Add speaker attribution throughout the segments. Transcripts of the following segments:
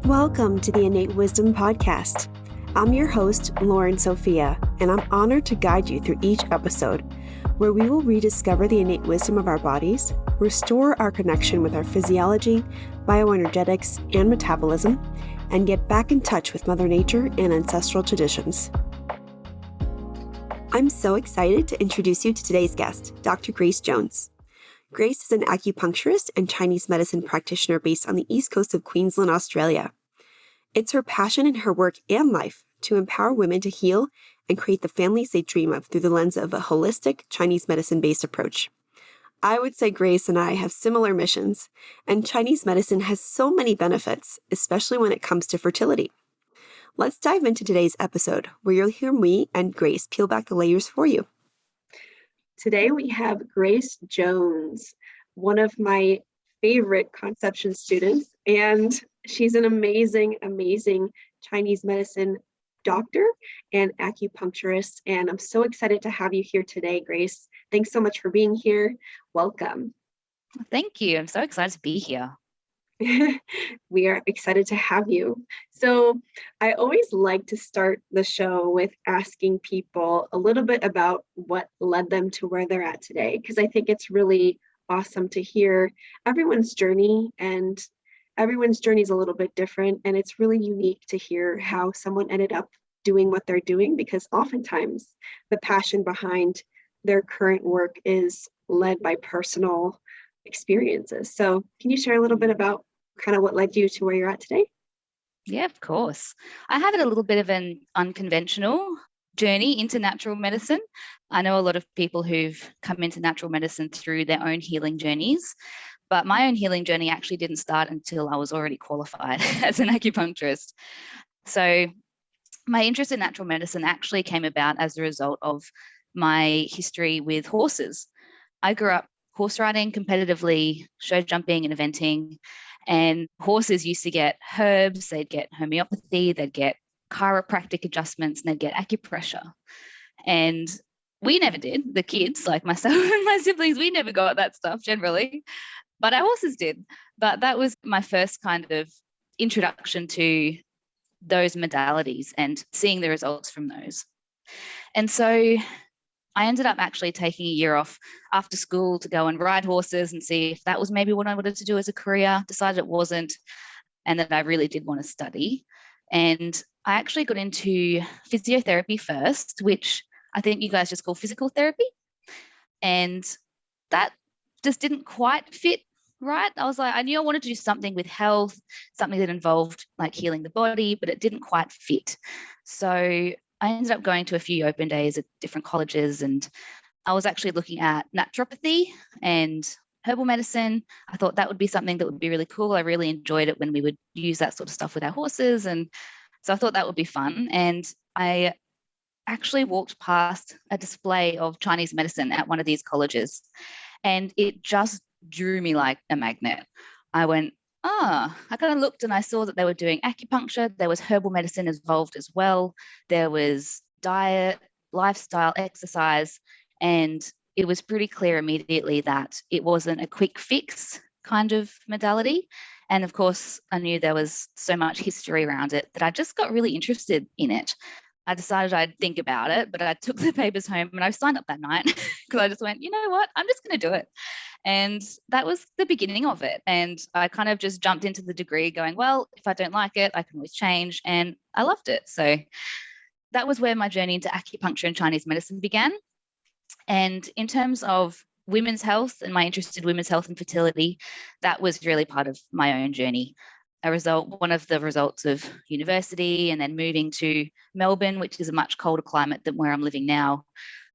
Speaker 1: Welcome to the Innate Wisdom Podcast. I'm your host, Lauren Sophia, and I'm honored to guide you through each episode, where we will rediscover the innate wisdom of our bodies, restore our connection with our physiology, bioenergetics, and metabolism, and get back in touch with Mother Nature and ancestral traditions. I'm so excited to introduce you to today's guest, Dr. Grace Jones. Grace is an acupuncturist and Chinese medicine practitioner based on the east coast of Queensland, Australia. It's her passion in her work and life to empower women to heal and create the families they dream of through the lens of a holistic Chinese medicine-based approach. I would say Grace and I have similar missions, and Chinese medicine has so many benefits, especially when it comes to fertility. Let's dive into today's episode, where you'll hear me and Grace peel back the layers for you. Today we have Grace Jones, one of my favorite conception students, and she's an amazing Chinese medicine doctor and acupuncturist, and I'm so excited to have you here today, Grace. Thanks so much for being here. Welcome.
Speaker 2: Thank you. I'm so excited to be here.
Speaker 1: We are excited to have you. So I always like to start the show with asking people a little bit about what led them to where they're at today, because I think it's really awesome to hear everyone's journey, and everyone's journey is a little bit different, and it's really unique to hear how someone ended up doing what they're doing, because oftentimes the passion behind their current work is led by personal experiences. So can you share a little bit about kind of what led you to where you're at today?
Speaker 2: Yeah, of course. I have it a little bit of an unconventional journey into natural medicine. I know a lot of people who've come into natural medicine through their own healing journeys, but my own healing journey actually didn't start until I was already qualified as an acupuncturist. So my interest in natural medicine actually came about as a result of my history with horses. I grew up horse riding competitively, show jumping and eventing. And horses used to get herbs, they'd get homeopathy, they'd get chiropractic adjustments, and they'd get acupressure. And we never did. The kids, like myself and my siblings, we never got that stuff generally, but our horses did. But that was my first kind of introduction to those modalities and seeing the results from those. And so I ended up actually taking a year off after school to go and ride horses and see if that was maybe what I wanted to do as a career. Decided it wasn't, and that I really did want to study. And I actually got into physiotherapy first, which I think you guys just call physical therapy. And that just didn't quite fit right. I was like, I knew I wanted to do something with health, something that involved like healing the body, but it didn't quite fit. So I ended up going to a few open days at different colleges, and I was actually looking at naturopathy and herbal medicine. I thought that would be something that would be really cool. I really enjoyed it when we would use that sort of stuff with our horses. And so I thought that would be fun. And I actually walked past a display of Chinese medicine at one of these colleges, and it just drew me like a magnet. I went, I kind of looked and I saw that they were doing acupuncture. There was herbal medicine involved as well. There was diet, lifestyle, exercise, and it was pretty clear immediately that it wasn't a quick fix kind of modality. And of course, I knew there was so much history around it that I just got really interested in it. I decided I'd think about it, but I took the papers home and I signed up that night because I just went, you know what, I'm just going to do it. And that was the beginning of it. And I kind of just jumped into the degree going, well, if I don't like it, I can always change. And I loved it. So that was where my journey into acupuncture and Chinese medicine began. And in terms of women's health and my interest in women's health and fertility, that was really part of my own journey. One of the results of university and then moving to Melbourne, which is a much colder climate than where I'm living now,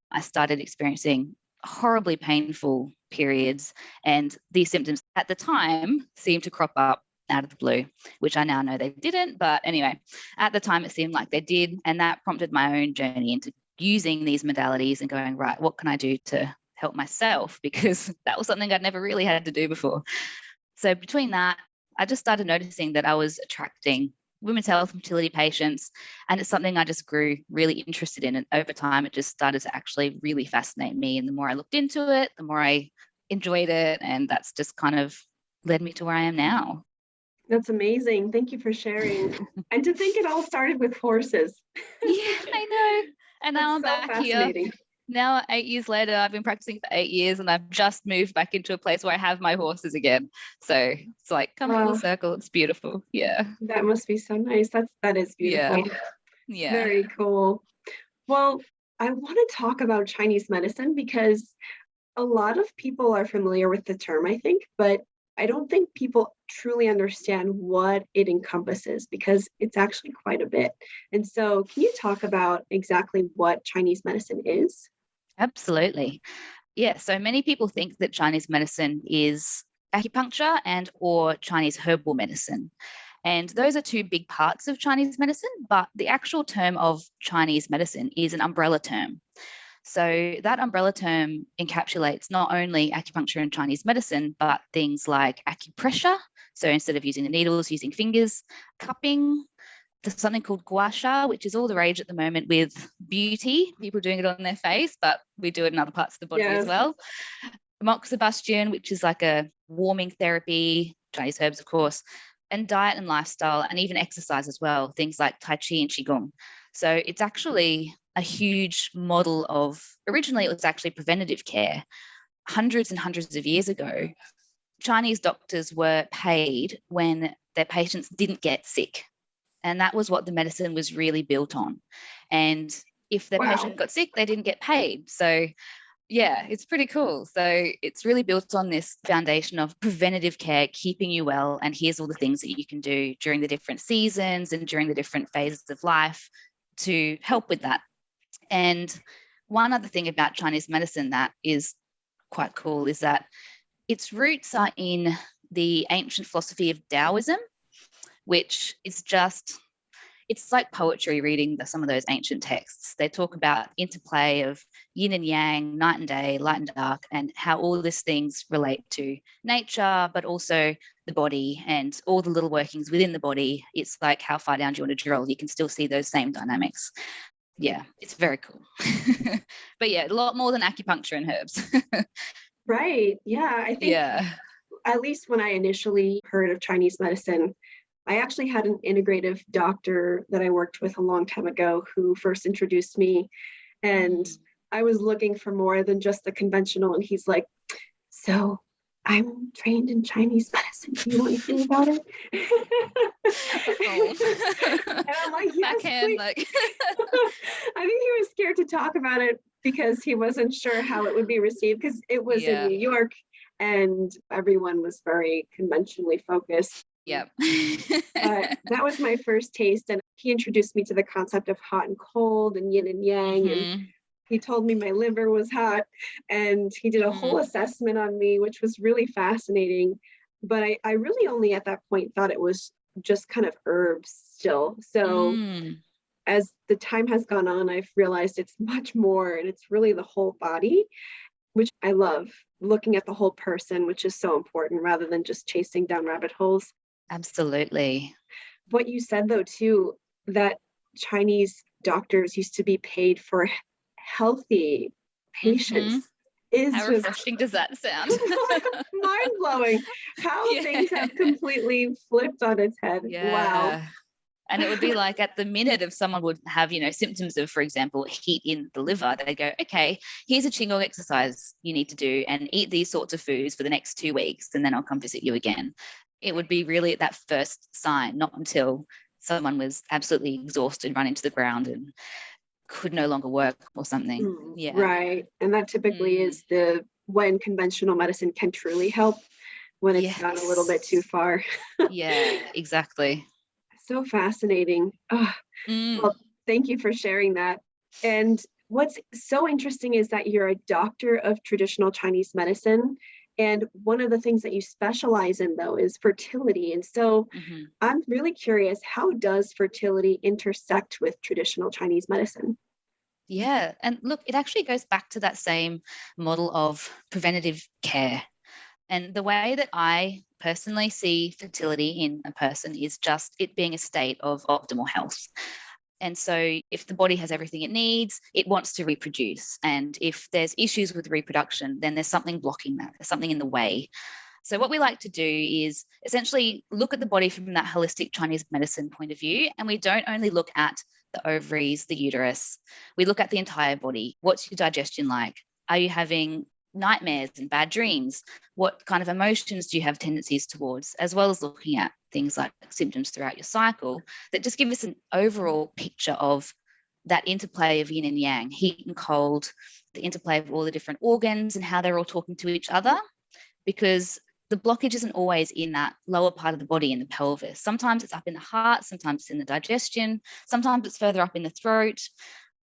Speaker 2: I started experiencing horribly painful periods, and these symptoms at the time seemed to crop up out of the blue, which I now know they didn't. But anyway, at the time it seemed like they did, and that prompted my own journey into using these modalities and going, right, what can I do to help myself? Because that was something I'd never really had to do before. So between that, I just started noticing that I was attracting women's health and fertility patients, and it's something I just grew really interested in. And over time, it just started to actually really fascinate me. And the more I looked into it, the more I enjoyed it. And that's just kind of led me to where I am now.
Speaker 1: That's amazing. Thank you for sharing. And to think it all started with horses.
Speaker 2: Yeah, I know. And now I'm
Speaker 1: That's so
Speaker 2: back here.
Speaker 1: fascinating.
Speaker 2: Now, 8 years later, I've been practicing for 8 years and I've just moved back into a place where I have my horses again. So it's like come full circle. It's beautiful. Yeah.
Speaker 1: That must be so nice. That is beautiful.
Speaker 2: Yeah.
Speaker 1: Very cool. Well, I want to talk about Chinese medicine because a lot of people are familiar with the term, I think, but I don't think people truly understand what it encompasses because it's actually quite a bit. And so, can you talk about exactly what Chinese medicine is?
Speaker 2: Absolutely. Yeah. So many people think that Chinese medicine is acupuncture and or Chinese herbal medicine. And those are two big parts of Chinese medicine, but the actual term of Chinese medicine is an umbrella term. So that umbrella term encapsulates not only acupuncture and Chinese medicine, but things like acupressure. So instead of using the needles, using fingers, cupping. There's something called gua sha, which is all the rage at the moment with beauty, people doing it on their face, but we do it in other parts of the body as well. Moxibustion, which is like a warming therapy, Chinese herbs, of course, and diet and lifestyle, and even exercise as well, things like Tai Chi and Qigong. So it's actually a huge model of, originally it was actually preventative care. Hundreds and hundreds of years ago, Chinese doctors were paid when their patients didn't get sick. And that was what the medicine was really built on. And if the patient got sick, they didn't get paid. So yeah, it's pretty cool. So it's really built on this foundation of preventative care, keeping you well. And here's all the things that you can do during the different seasons and during the different phases of life to help with that. And one other thing about Chinese medicine that is quite cool is that its roots are in the ancient philosophy of Taoism, which is just, it's like poetry reading some of those ancient texts. They talk about interplay of yin and yang, night and day, light and dark, and how all these things relate to nature, but also the body and all the little workings within the body. It's like how far down do you want to drill? You can still see those same dynamics. Yeah, it's very cool. But yeah, a lot more than acupuncture and herbs.
Speaker 1: Right. Yeah. I think at least when I initially heard of Chinese medicine, I actually had an integrative doctor that I worked with a long time ago who first introduced me. And I was looking for more than just the conventional. And he's like, so I'm trained in Chinese medicine. Do you want to hear about it? And I'm like, yes, please. I think he was scared to talk about it because he wasn't sure how it would be received because it was in New York and everyone was very conventionally focused.
Speaker 2: Yep.
Speaker 1: That was my first taste. And he introduced me to the concept of hot and cold and yin and yang. And he told me my liver was hot. And he did a whole assessment on me, which was really fascinating. But I really only at that point thought it was just kind of herbs still. So as the time has gone on, I've realized it's much more. And it's really the whole body, which I love, looking at the whole person, which is so important rather than just chasing down rabbit holes.
Speaker 2: Absolutely.
Speaker 1: What you said, though, too, that Chinese doctors used to be paid for healthy patients is
Speaker 2: how
Speaker 1: just
Speaker 2: refreshing does that sound?
Speaker 1: mind-blowing. How things have completely flipped on its head. Wow.
Speaker 2: And it would be like at the minute if someone would have, symptoms of, for example, heat in the liver, they go, okay, here's a Qigong exercise you need to do and eat these sorts of foods for the next 2 weeks, and then I'll come visit you again. It would be really at that first sign, not until someone was absolutely exhausted, run into the ground and could no longer work or something.
Speaker 1: Right. And that typically is when conventional medicine can truly help, when it's gone a little bit too far.
Speaker 2: Yeah, exactly.
Speaker 1: So fascinating. Well, thank you for sharing that. And what's so interesting is that you're a doctor of traditional Chinese medicine. And one of the things that you specialize in, though, is fertility. And so I'm really curious, how does fertility intersect with traditional Chinese medicine?
Speaker 2: Yeah. And look, it actually goes back to that same model of preventative care. And the way that I personally see fertility in a person is just it being a state of optimal health. And so if the body has everything it needs, it wants to reproduce. And if there's issues with reproduction, then there's something blocking that. There's something in the way. So what we like to do is essentially look at the body from that holistic Chinese medicine point of view. And we don't only look at the ovaries, the uterus. We look at the entire body. What's your digestion like? Are you having nightmares and bad dreams? What kind of emotions do you have tendencies towards? As well as looking at things like symptoms throughout your cycle that just give us an overall picture of that interplay of yin and yang, heat and cold, the interplay of all the different organs and how they're all talking to each other. Because the blockage isn't always in that lower part of the body, in the pelvis. Sometimes it's up in the heart, sometimes it's in the digestion, sometimes it's further up in the throat.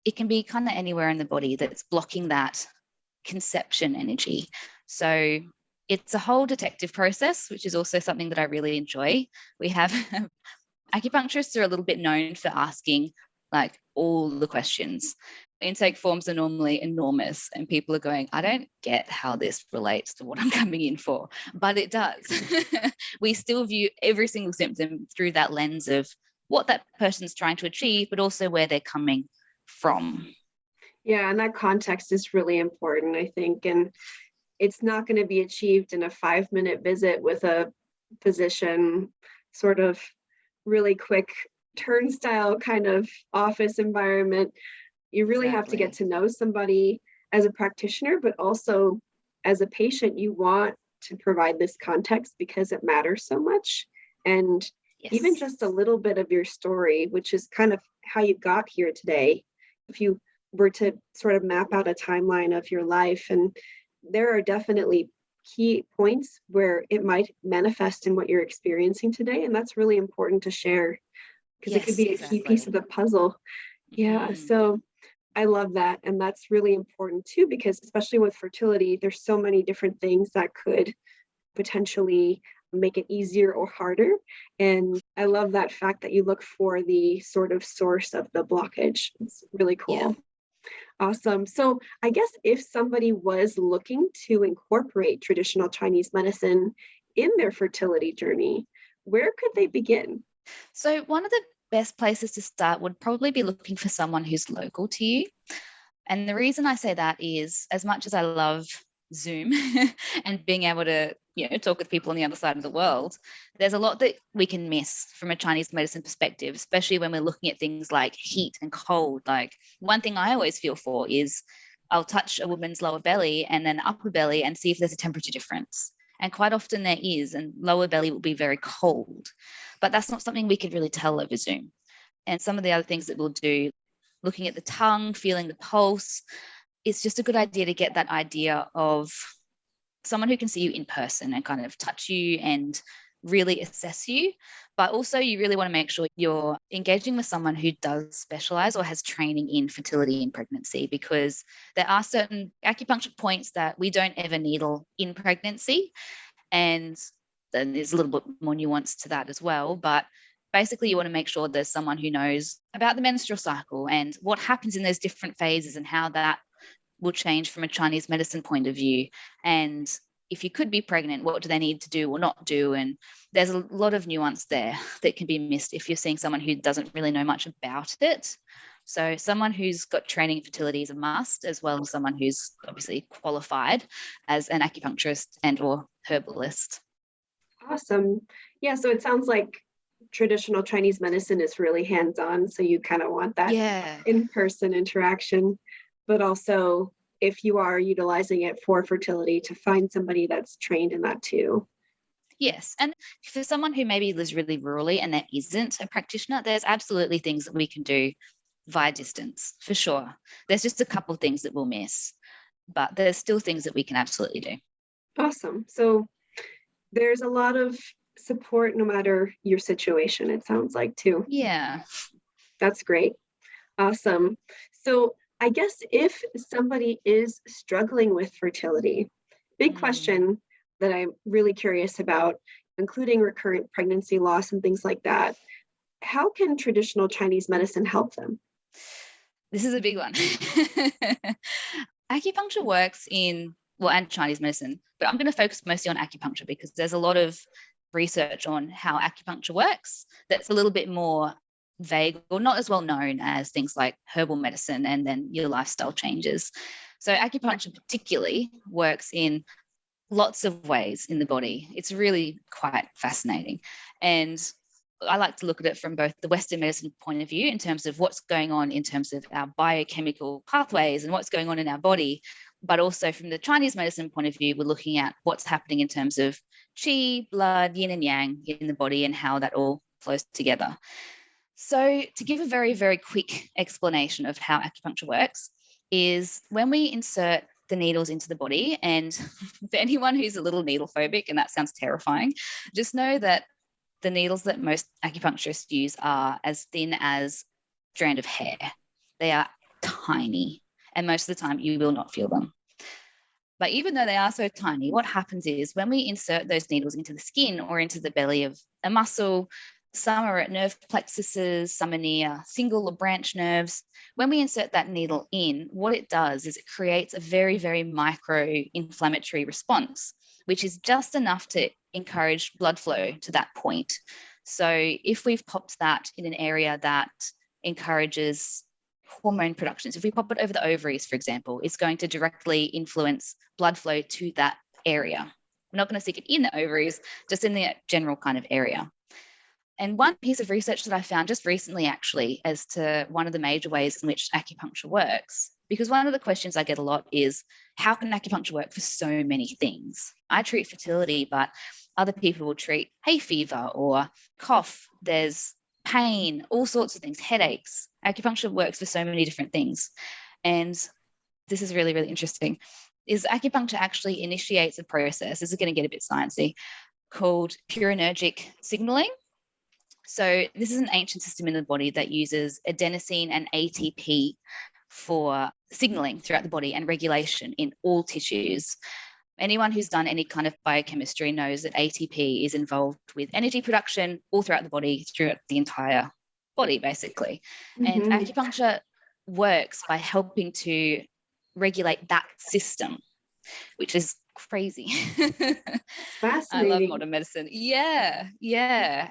Speaker 2: It can be kind of anywhere in the body that's blocking that conception energy. So it's a whole detective process, which is also something that I really enjoy. We have acupuncturists are a little bit known for asking like all the questions. Intake forms are normally enormous and people are going, I don't get how this relates to what I'm coming in for, but it does. We still view every single symptom through that lens of what that person's trying to achieve, but also where they're coming from.
Speaker 1: Yeah, and that context is really important, I think. And it's not going to be achieved in a 5-minute visit with a physician, sort of really quick turnstile kind of office environment. You really have to get to know somebody as a practitioner, but also as a patient, you want to provide this context because it matters so much. And even just a little bit of your story, which is kind of how you got here today, if you were to sort of map out a timeline of your life, and there are definitely key points where it might manifest in what you're experiencing today. And that's really important to share because it could be a key piece of the puzzle. Yeah. So I love that. And that's really important too, because especially with fertility, there's so many different things that could potentially make it easier or harder. And I love that fact that you look for the sort of source of the blockage. It's really cool. Yeah. Awesome. So I guess if somebody was looking to incorporate traditional Chinese medicine in their fertility journey, where could they begin?
Speaker 2: So one of the best places to start would probably be looking for someone who's local to you. And the reason I say that is, as much as I love Zoom and being able to, talk with people on the other side of the world, there's a lot that we can miss from a Chinese medicine perspective, especially when we're looking at things like heat and cold. Like one thing I always feel for is I'll touch a woman's lower belly and then upper belly and see if there's a temperature difference. And quite often there is, and lower belly will be very cold. But that's not something we could really tell over Zoom. And some of the other things that we'll do, looking at the tongue, feeling the pulse, it's just a good idea to get that idea of someone who can see you in person and kind of touch you and really assess you. But also you really want to make sure you're engaging with someone who does specialize or has training in fertility and pregnancy, because there are certain acupuncture points that we don't ever needle in pregnancy. And then there's a little bit more nuance to that as well. But basically you want to make sure there's someone who knows about the menstrual cycle and what happens in those different phases and how that will change from a Chinese medicine point of view. And if you could be pregnant, what do they need to do or not do? And there's a lot of nuance there that can be missed if you're seeing someone who doesn't really know much about it. So someone who's got training in fertility is a must, as well as someone who's obviously qualified as an acupuncturist and or herbalist.
Speaker 1: Awesome. Yeah, so it sounds like traditional Chinese medicine is really hands-on. So you kind of want that in-person interaction, but also if you are utilizing it for fertility, to find somebody that's trained in that too.
Speaker 2: Yes. And for someone who maybe lives really rurally and there isn't a practitioner, there's absolutely things that we can do via distance, for sure. There's just a couple of things that we'll miss, but there's still things that we can absolutely do.
Speaker 1: Awesome. So there's a lot of support no matter your situation, it sounds like too.
Speaker 2: Yeah.
Speaker 1: That's great. Awesome. So I guess if somebody is struggling with fertility, big question that I'm really curious about, including recurrent pregnancy loss and things like that, how can traditional Chinese medicine help them?
Speaker 2: This is a big one. Acupuncture works and Chinese medicine, but I'm going to focus mostly on acupuncture because there's a lot of research on how acupuncture works that's a little bit more vague or not as well known as things like herbal medicine and then your lifestyle changes. So acupuncture particularly works in lots of ways in the body. It's really quite fascinating. And I like to look at it from both the Western medicine point of view in terms of what's going on in terms of our biochemical pathways and what's going on in our body, but also from the Chinese medicine point of view, we're looking at what's happening in terms of qi, blood, yin and yang in the body and how that all flows together. So to give a very, very quick explanation of how acupuncture works is when we insert the needles into the body, and for anyone who's a little needle phobic, and that sounds terrifying, just know that the needles that most acupuncturists use are as thin as a strand of hair. They are tiny, and most of the time you will not feel them. But even though they are so tiny, what happens is when we insert those needles into the skin or into the belly of a muscle, some are at nerve plexuses, some are near single or branch nerves. When we insert that needle in, what it does is it creates a very, very micro-inflammatory response, which is just enough to encourage blood flow to that point. So if we've popped that in an area that encourages hormone production, so if we pop it over the ovaries, for example, it's going to directly influence blood flow to that area. I'm not going to stick it in the ovaries, just in the general kind of area. And one piece of research that I found just recently, actually, as to one of the major ways in which acupuncture works, because one of the questions I get a lot is, how can acupuncture work for so many things? I treat fertility, but other people will treat hay fever or cough. There's pain, all sorts of things, headaches. Acupuncture works for so many different things. And this is really, really interesting, is acupuncture actually initiates a process, this is going to get a bit sciencey, called cholinergic signaling. So this is an ancient system in the body that uses adenosine and ATP for signaling throughout the body and regulation in all tissues. Anyone who's done any kind of biochemistry knows that ATP is involved with energy production all throughout the body, throughout the entire body, basically. And acupuncture works by helping to regulate that system, which is crazy.
Speaker 3: Fascinating.
Speaker 2: I love modern medicine. Yeah.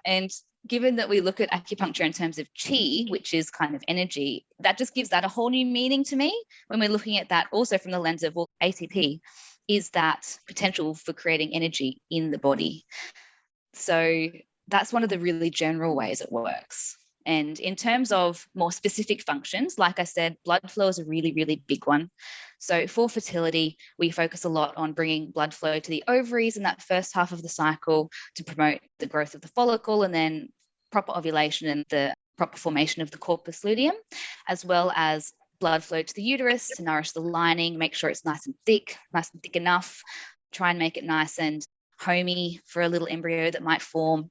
Speaker 2: And given that we look at acupuncture in terms of qi, which is kind of energy, that just gives that a whole new meaning to me when we're looking at that also from the lens of, well, ATP is that potential for creating energy in the body. So that's one of the really general ways it works. And in terms of more specific functions, like I said, blood flow is a really, really big one. So for fertility, we focus a lot on bringing blood flow to the ovaries in that first half of the cycle to promote the growth of the follicle and then proper ovulation and the proper formation of the corpus luteum, as well as blood flow to the uterus to nourish the lining, make sure it's nice and thick enough, try and make it nice and homey for a little embryo that might form.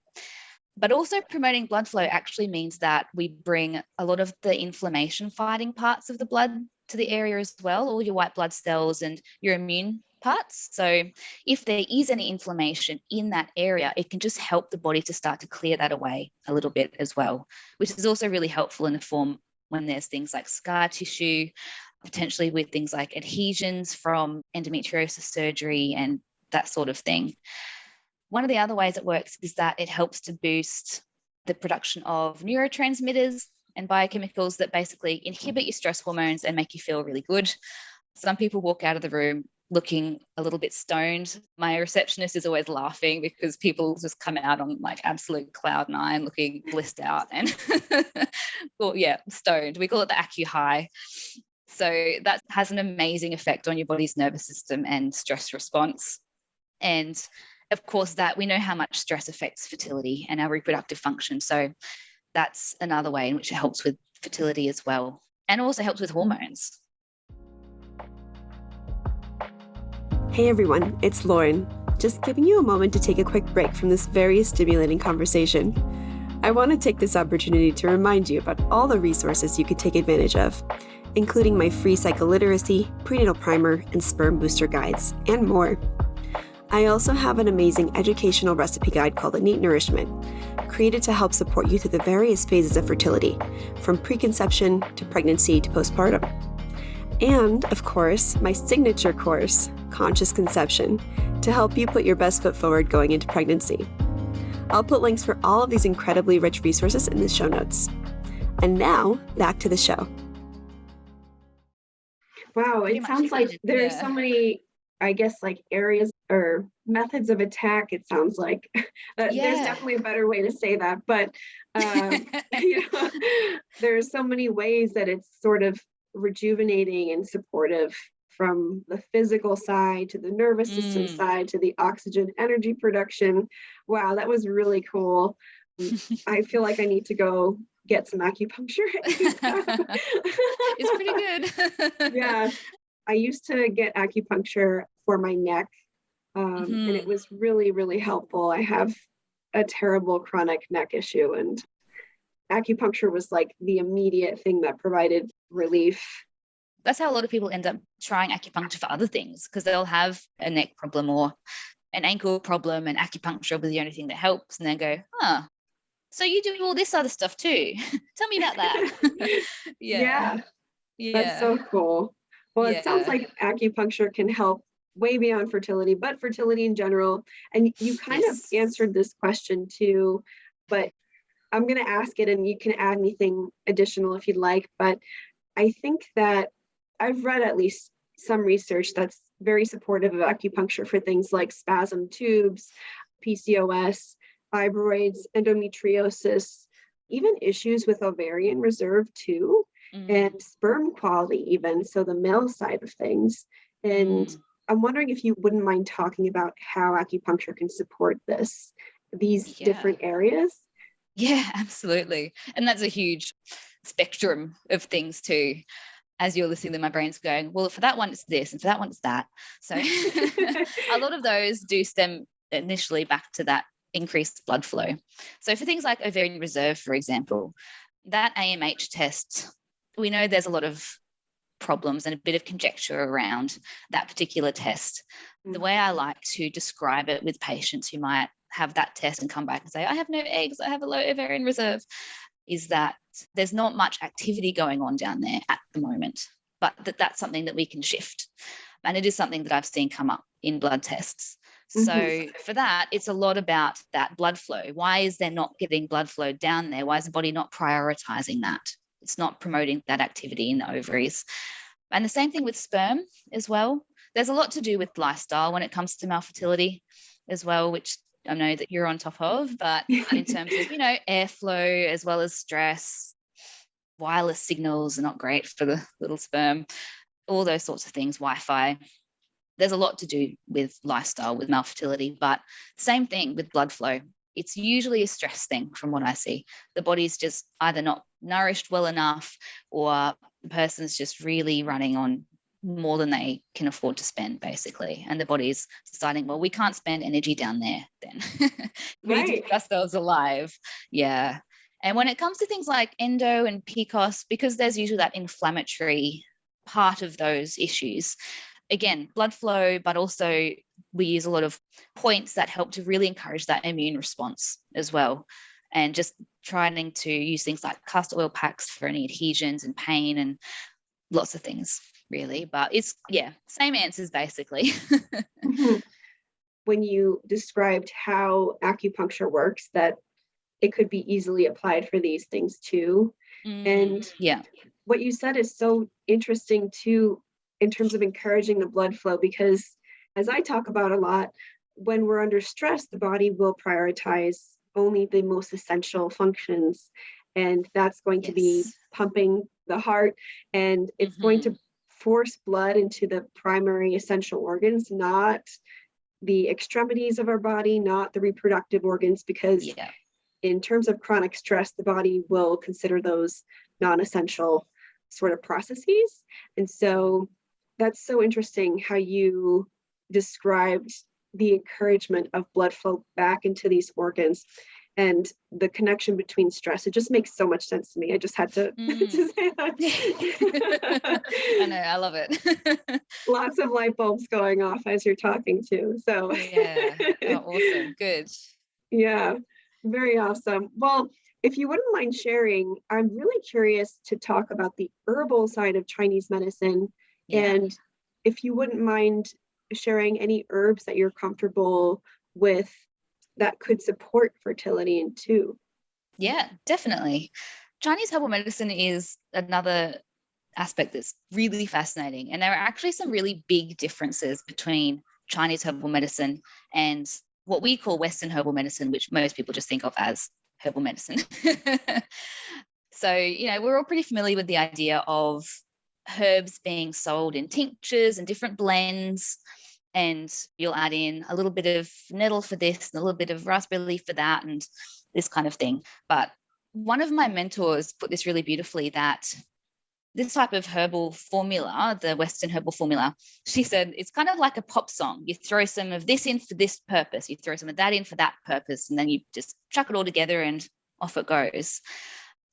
Speaker 2: But also promoting blood flow actually means that we bring a lot of the inflammation fighting parts of the blood to the area as well, all your white blood cells and your immune parts. So if there is any inflammation in that area, it can just help the body to start to clear that away a little bit as well, which is also really helpful in the form when there's things like scar tissue, potentially with things like adhesions from endometriosis surgery and that sort of thing. One of the other ways it works is that it helps to boost the production of neurotransmitters and biochemicals that basically inhibit your stress hormones and make you feel really good. Some people walk out of the room looking a little bit stoned. My receptionist is always laughing because people just come out on like absolute cloud nine, looking blissed out and well, yeah, stoned. We call it the Acu high. So that has an amazing effect on your body's nervous system and stress response. And of course, that we know how much stress affects fertility and our reproductive function. So that's another way in which it helps with fertility as well, and also helps with hormones.
Speaker 1: Hey everyone, it's Lauren. Just giving you a moment to take a quick break from this very stimulating conversation. I want to take this opportunity to remind you about all the resources you could take advantage of, including my free psycholiteracy, prenatal primer, and sperm booster guides, and more. I also have an amazing educational recipe guide called Innate Nourishment, created to help support you through the various phases of fertility, from preconception to pregnancy to postpartum. And, of course, my signature course, Conscious Conception, to help you put your best foot forward going into pregnancy. I'll put links for all of these incredibly rich resources in the show notes. And now, back to the show.
Speaker 3: Wow, it sounds like there's so many
Speaker 1: I guess, like areas or methods of attack, it sounds like. There's definitely a better way to say that, but there's so many ways that it's sort of rejuvenating and supportive, from the physical side to the nervous system side to the oxygen energy production. Wow, that was really cool. I feel like I need to go get some acupuncture.
Speaker 2: It's pretty good.
Speaker 1: Yeah. I used to get acupuncture for my neck, and it was really, really helpful. I have a terrible chronic neck issue, and acupuncture was like the immediate thing that provided relief.
Speaker 2: That's how a lot of people end up trying acupuncture for other things, because they'll have a neck problem or an ankle problem, and acupuncture will be the only thing that helps, and then go, so you do all this other stuff too. Tell me about that.
Speaker 1: Yeah. That's so cool. Well, it sounds like acupuncture can help way beyond fertility, but fertility in general. And you kind of answered this question too, but I'm going to ask it and you can add anything additional if you'd like. But I think that I've read at least some research that's very supportive of acupuncture for things like spasm tubes, PCOS, fibroids, endometriosis, even issues with ovarian reserve too, and sperm quality even, so the male side of things. And I'm wondering if you wouldn't mind talking about how acupuncture can support these different areas.
Speaker 2: Yeah, absolutely. And that's a huge spectrum of things too. As you're listening, my brain's going, well, for that one, it's this, and for that one, it's that. So a lot of those do stem initially back to that increased blood flow. So for things like ovarian reserve, for example, that AMH test, we know there's a lot of problems and a bit of conjecture around that particular test. The way I like to describe it with patients who might have that test and come back and say, I have no eggs, I have a low ovarian reserve, is that there's not much activity going on down there at the moment, but that's something that we can shift. And it is something that I've seen come up in blood tests. So for that, it's a lot about that blood flow. Why is there not getting blood flow down there? Why is the body not prioritizing that? It's not promoting that activity in the ovaries. And the same thing with sperm as well. There's a lot to do with lifestyle when it comes to male fertility as well, which I know that you're on top of, but in terms of, airflow as well as stress, wireless signals are not great for the little sperm, all those sorts of things, Wi-Fi. There's a lot to do with lifestyle, with male fertility, but same thing with blood flow. It's usually a stress thing from what I see. The body's just either not nourished well enough, or the person's just really running on more than they can afford to spend, basically. And the body's deciding, well, we can't spend energy down there then. We need to keep ourselves alive. Yeah. And when it comes to things like endo and PCOS, because there's usually that inflammatory part of those issues, again, blood flow, but also we use a lot of points that help to really encourage that immune response as well. And just trying to use things like castor oil packs for any adhesions and pain and lots of things, really. But it's, same answers basically.
Speaker 1: When you described how acupuncture works, that it could be easily applied for these things too. And what you said is so interesting too, in terms of encouraging the blood flow, because as I talk about a lot, when we're under stress, the body will prioritize only the most essential functions. And that's going to be pumping the heart, and it's going to force blood into the primary essential organs, not the extremities of our body, not the reproductive organs, because in terms of chronic stress, the body will consider those non-essential sort of processes. And so that's so interesting how you described the encouragement of blood flow back into these organs and the connection between stress. It just makes so much sense to me. I just had to, to say that.
Speaker 2: I know, I love it.
Speaker 1: Lots of light bulbs going off as you're talking too. So
Speaker 2: awesome. Good.
Speaker 1: Yeah, very awesome. Well, if you wouldn't mind sharing, I'm really curious to talk about the herbal side of Chinese medicine. And if you wouldn't mind sharing any herbs that you're comfortable with that could support fertility in too.
Speaker 2: Yeah, definitely. Chinese herbal medicine is another aspect that's really fascinating. And there are actually some really big differences between Chinese herbal medicine and what we call Western herbal medicine, which most people just think of as herbal medicine. So, we're all pretty familiar with the idea of herbs being sold in tinctures and different blends, and you'll add in a little bit of nettle for this and a little bit of raspberry leaf for that and this kind of thing. But one of my mentors put this really beautifully, that this type of herbal formula, the Western herbal formula, she said, it's kind of like a pop song. You throw some of this in for this purpose, you throw some of that in for that purpose, and then you just chuck it all together and off it goes.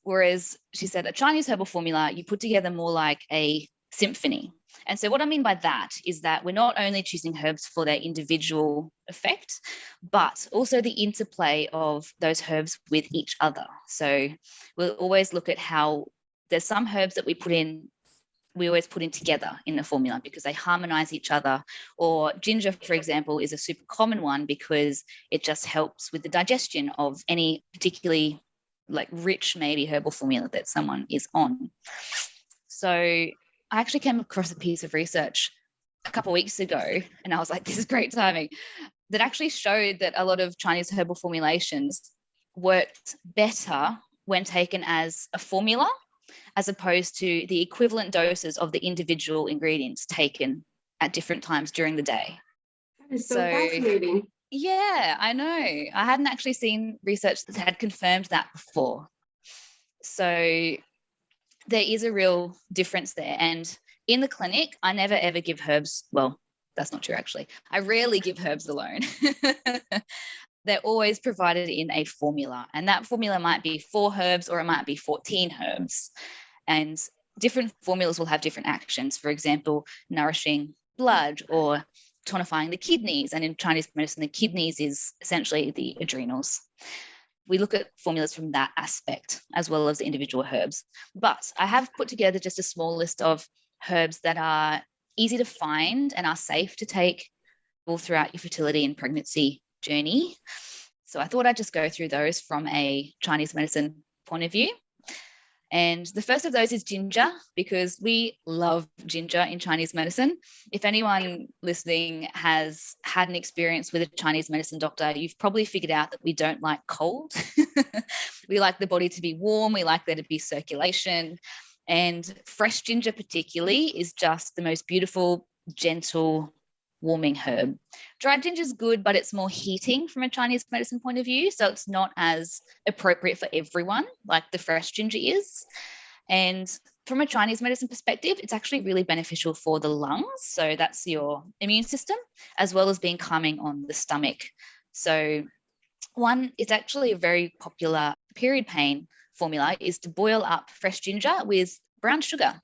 Speaker 2: Whereas she said a Chinese herbal formula, you put together more like a symphony. And so what I mean by that is that we're not only choosing herbs for their individual effect, but also the interplay of those herbs with each other. So we'll always look at how there's some herbs that we always put in together in the formula because they harmonize each other. Or ginger, for example, is a super common one because it just helps with the digestion of any particularly rich maybe herbal formula that someone is on. So I actually came across a piece of research a couple of weeks ago, and I was like, this is great timing, that actually showed that a lot of Chinese herbal formulations worked better when taken as a formula, as opposed to the equivalent doses of the individual ingredients taken at different times during the day.
Speaker 3: That is so fascinating.
Speaker 2: Yeah, I know. I hadn't actually seen research that had confirmed that before. So there is a real difference there. And in the clinic, I never ever give herbs. Well, that's not true, actually. I rarely give herbs alone. They're always provided in a formula. And that formula might be 4 herbs or it might be 14 herbs. And different formulas will have different actions. For example, nourishing blood or tonifying the kidneys. And in Chinese medicine, the kidneys is essentially the adrenals. We look at formulas from that aspect as well as individual herbs. But I have put together just a small list of herbs that are easy to find and are safe to take all throughout your fertility and pregnancy journey. So I thought I'd just go through those from a Chinese medicine point of view. And the first of those is ginger, because we love ginger in Chinese medicine. If anyone listening has had an experience with a Chinese medicine doctor, you've probably figured out that we don't like cold. We like the body to be warm. We like there to be circulation. And fresh ginger particularly is just the most beautiful, gentle, warming herb. Dried ginger is good, but it's more heating from a Chinese medicine point of view. So it's not as appropriate for everyone like the fresh ginger is. And from a Chinese medicine perspective, it's actually really beneficial for the lungs. So that's your immune system, as well as being calming on the stomach. So one, it's actually a very popular period pain formula is to boil up fresh ginger with brown sugar.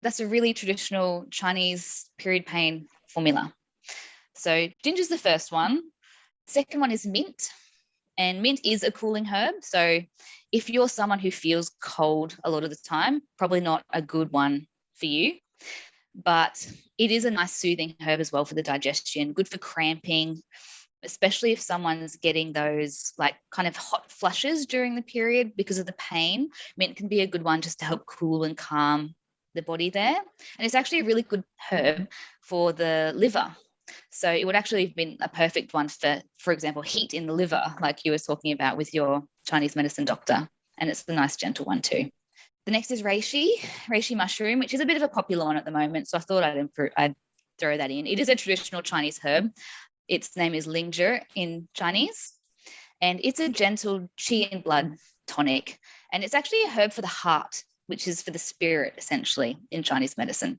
Speaker 2: That's a really traditional Chinese period pain formula. So ginger's the first one. Second one is mint. And mint is a cooling herb. So if you're someone who feels cold a lot of the time, probably not a good one for you. But it is a nice soothing herb as well for the digestion, good for cramping, especially if someone's getting those kind of hot flushes during the period because of the pain. Mint can be a good one just to help cool and calm the body there. And it's actually a really good herb for the liver. So it would actually have been a perfect one for example, heat in the liver, like you were talking about with your Chinese medicine doctor. And it's a nice gentle one too. The next is reishi mushroom, which is a bit of a popular one at the moment. So I thought I'd throw that in. It is a traditional Chinese herb. Its name is lingzhi in Chinese. And it's a gentle qi and blood tonic. And it's actually a herb for the heart, which is for the spirit, essentially, in Chinese medicine,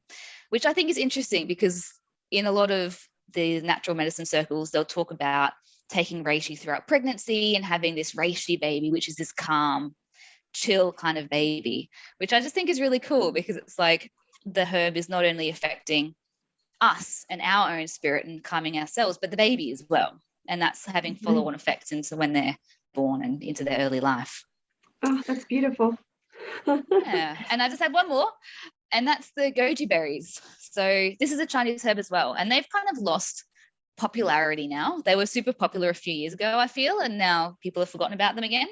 Speaker 2: which I think is interesting because in a lot of the natural medicine circles, they'll talk about taking reishi throughout pregnancy and having this reishi baby, which is this calm, chill kind of baby, which I just think is really cool because it's like the herb is not only affecting us and our own spirit and calming ourselves, but the baby as well. And that's having follow-on effects into when they're born and into their early life.
Speaker 3: Oh, that's beautiful.
Speaker 2: Yeah. And I just had one more, and that's the goji berries. So this is a Chinese herb as well. And they've kind of lost popularity now. They were super popular a few years ago, I feel, and now people have forgotten about them again.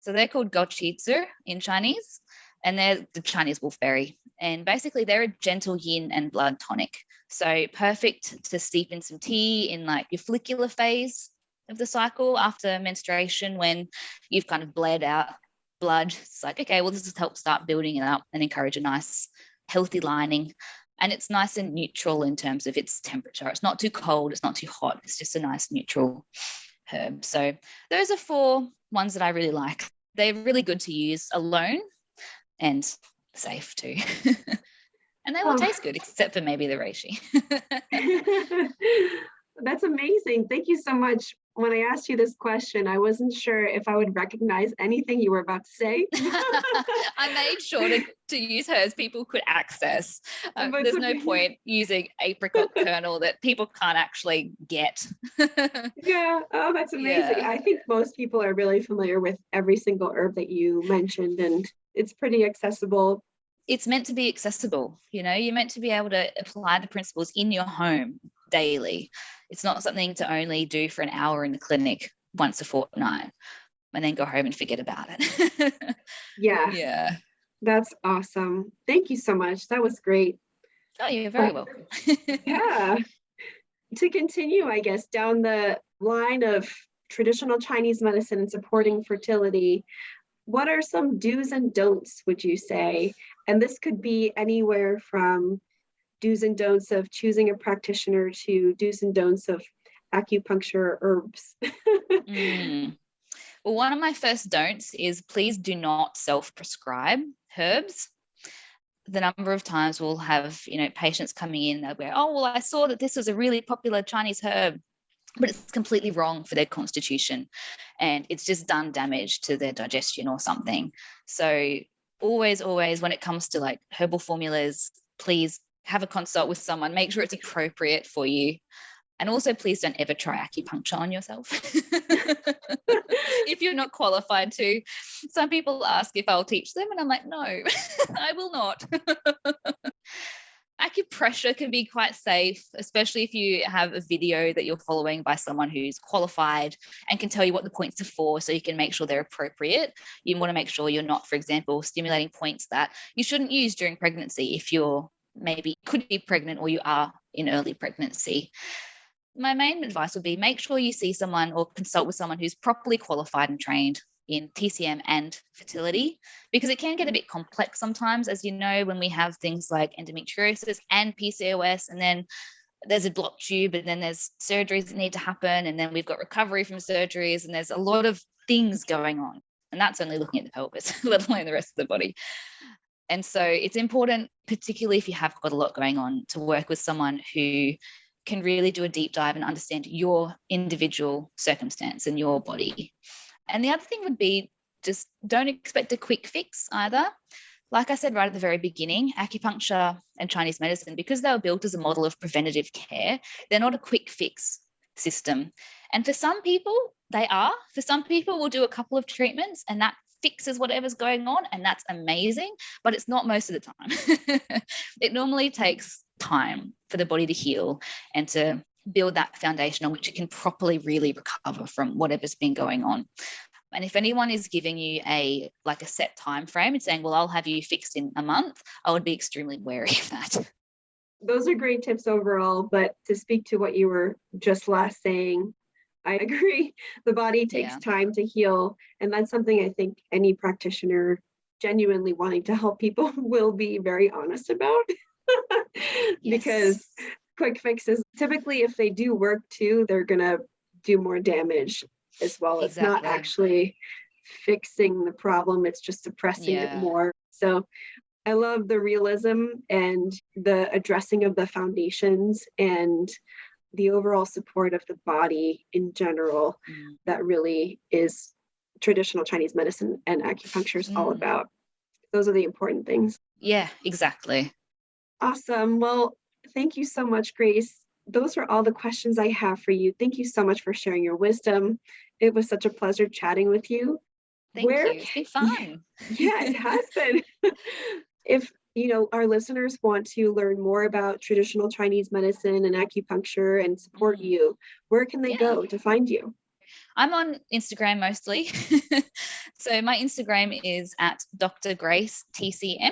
Speaker 2: So they're called gochitsu in Chinese. and they're the Chinese wolfberry. And basically they're a gentle yin and blood tonic. So perfect to steep in some tea in like your follicular phase of the cycle after menstruation, when you've kind of bled out blood. It's like, okay, well, this will help start building it up and encourage a nice healthy lining. And it's nice and neutral in terms of its temperature. It's not too cold, it's not too hot. It's just a nice neutral herb. So those are 4 ones that I really like. They're really good to use alone and safe too. And they all taste good, except for maybe the reishi.
Speaker 3: That's amazing. Thank you so much. When I asked you this question, I wasn't sure if I would recognize anything you were about to say.
Speaker 2: I made sure to use herbs people could access. There's no point using apricot kernel that people can't actually get.
Speaker 3: Yeah. Oh, that's amazing.
Speaker 2: Yeah.
Speaker 3: I think most people are really familiar with every single herb that you mentioned, and it's pretty accessible.
Speaker 2: It's meant to be accessible. You're meant to be able to apply the principles in your home daily. It's not something to only do for an hour in the clinic once a fortnight and then go home and forget about it.
Speaker 3: Yeah.
Speaker 2: Yeah.
Speaker 3: That's awesome. Thank you so much. That was great.
Speaker 2: Oh, you're very welcome.
Speaker 3: Yeah. To continue, I guess, down the line of traditional Chinese medicine and supporting fertility, what are some do's and don'ts, would you say? And this could be anywhere from do's and don'ts of choosing a practitioner to do's and don'ts of acupuncture herbs.
Speaker 2: Well, one of my first don'ts is please do not self-prescribe herbs. The number of times we'll have, patients coming in, they'll go, oh, well, I saw that this was a really popular Chinese herb, but it's completely wrong for their constitution and it's just done damage to their digestion or something. So always, when it comes to like herbal formulas, please have a consult with someone, make sure it's appropriate for you. And also, please don't ever try acupuncture on yourself if you're not qualified to. Some people ask if I'll teach them, and I'm like, no, I will not. Acupressure can be quite safe, especially if you have a video that you're following by someone who's qualified and can tell you what the points are for, so you can make sure they're appropriate. You want to make sure you're not, for example, stimulating points that you shouldn't use during pregnancy if you're maybe could be pregnant or you are in early pregnancy. My main advice would be make sure you see someone or consult with someone who's properly qualified and trained in TCM and fertility, because it can get a bit complex sometimes, as you know, when we have things like endometriosis and PCOS, and then there's a blocked tube, and then there's surgeries that need to happen, and then we've got recovery from surgeries, and there's a lot of things going on. And that's only looking at the pelvis, let alone the rest of the body. And so it's important, particularly if you have got a lot going on, to work with someone who can really do a deep dive and understand your individual circumstance and your body. And the other thing would be just don't expect a quick fix either. Like I said right at the very beginning, acupuncture and Chinese medicine, because they were built as a model of preventative care, they're not a quick fix system. And for some people, they are. For some people, we'll do a couple of treatments and that fixes whatever's going on, and that's amazing, but it's not most of the time. It normally takes time for the body to heal and to build that foundation on which it can properly really recover from whatever's been going on. And if anyone is giving you a set time frame and saying, well, I'll have you fixed in a month, I would be extremely wary of that.
Speaker 3: Those are great tips overall, but to speak to what you were just last saying, I agree. The body takes time to heal. And that's something I think any practitioner genuinely wanting to help people will be very honest about. Because quick fixes, typically, if they do work too, they're going to do more damage as well. It's not actually fixing the problem. It's just suppressing it more. So I love the realism and the addressing of the foundations and the overall support of the body in general. That really is traditional Chinese medicine and acupuncture is all about. Those are the important things.
Speaker 2: Yeah, exactly.
Speaker 3: Awesome. Well, thank you so much, Grace. Those are all the questions I have for you. Thank you so much for sharing your wisdom. It was such a pleasure chatting with you.
Speaker 2: Thank you. It's been fun.
Speaker 3: Yeah, it has been. If our listeners want to learn more about traditional Chinese medicine and acupuncture and support you, where can they go to find you?
Speaker 2: I'm on Instagram mostly. So my Instagram is at Dr. Grace TCM.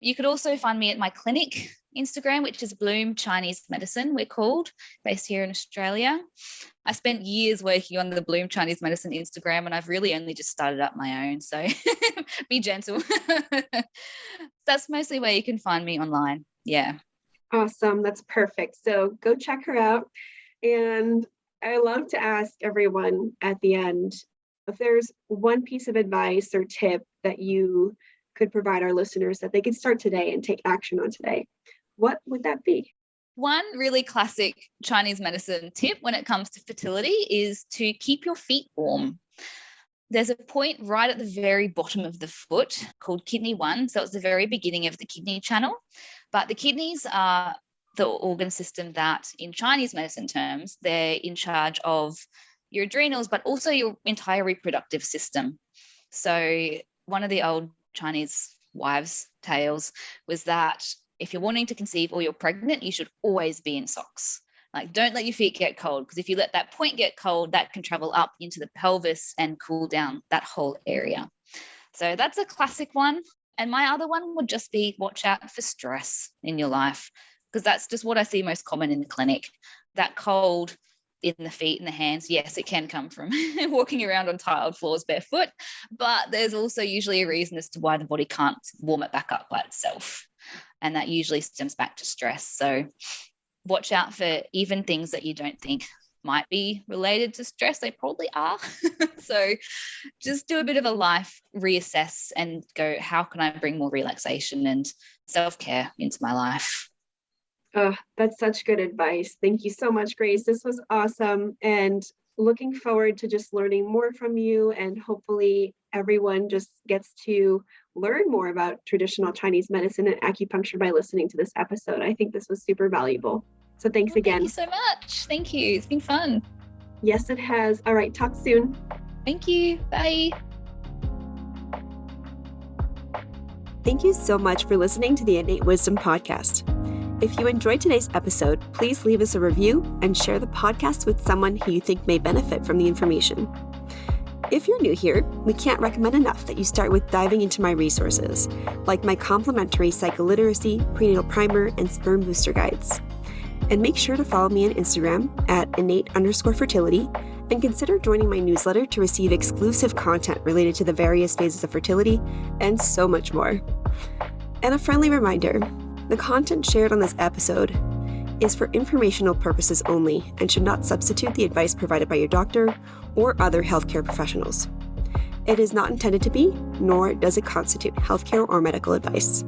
Speaker 2: You could also find me at my clinic Instagram, which is Bloom Chinese Medicine, we're called, based here in Australia. I spent years working on the Bloom Chinese Medicine Instagram, and I've really only just started up my own. So be gentle. That's mostly where you can find me online. Yeah.
Speaker 3: Awesome. That's perfect. So go check her out. And I love to ask everyone at the end, if there's one piece of advice or tip that you could provide our listeners that they could start today and take action on today, what would that be?
Speaker 2: One really classic Chinese medicine tip when it comes to fertility is to keep your feet warm. There's a point right at the very bottom of the foot called kidney 1. So it's the very beginning of the kidney channel. But the kidneys are the organ system that, in Chinese medicine terms, they're in charge of your adrenals, but also your entire reproductive system. So one of the old Chinese wives' tales was that if you're wanting to conceive or you're pregnant, you should always be in socks. Like, don't let your feet get cold, because if you let that point get cold, that can travel up into the pelvis and cool down that whole area. So that's a classic one. And my other one would just be watch out for stress in your life, because that's just what I see most common in the clinic. That cold in the feet and the hands, yes, it can come from walking around on tiled floors barefoot, but there's also usually a reason as to why the body can't warm it back up by itself. And that usually stems back to stress. So watch out for even things that you don't think might be related to stress. They probably are. So just do a bit of a life reassess and go, how can I bring more relaxation and self-care into my life?
Speaker 3: Oh, that's such good advice. Thank you so much, Grace. This was awesome. And looking forward to just learning more from you. And hopefully everyone just gets to learn more about traditional Chinese medicine and acupuncture by listening to this episode. I think this was super valuable. So thanks again.
Speaker 2: Thank you so much. Thank you. It's been fun.
Speaker 3: Yes, it has. All right. Talk soon.
Speaker 2: Thank you. Bye.
Speaker 1: Thank you so much for listening to the Innate Wisdom Podcast. If you enjoyed today's episode, please leave us a review and share the podcast with someone who you think may benefit from the information. If you're new here, we can't recommend enough that you start with diving into my resources, like my complimentary psycholiteracy, prenatal primer, and sperm booster guides. And make sure to follow me on Instagram at innate_fertility, and consider joining my newsletter to receive exclusive content related to the various phases of fertility and so much more. And a friendly reminder, the content shared on this episode is for informational purposes only and should not substitute the advice provided by your doctor or other healthcare professionals. It is not intended to be, nor does it constitute healthcare or medical advice.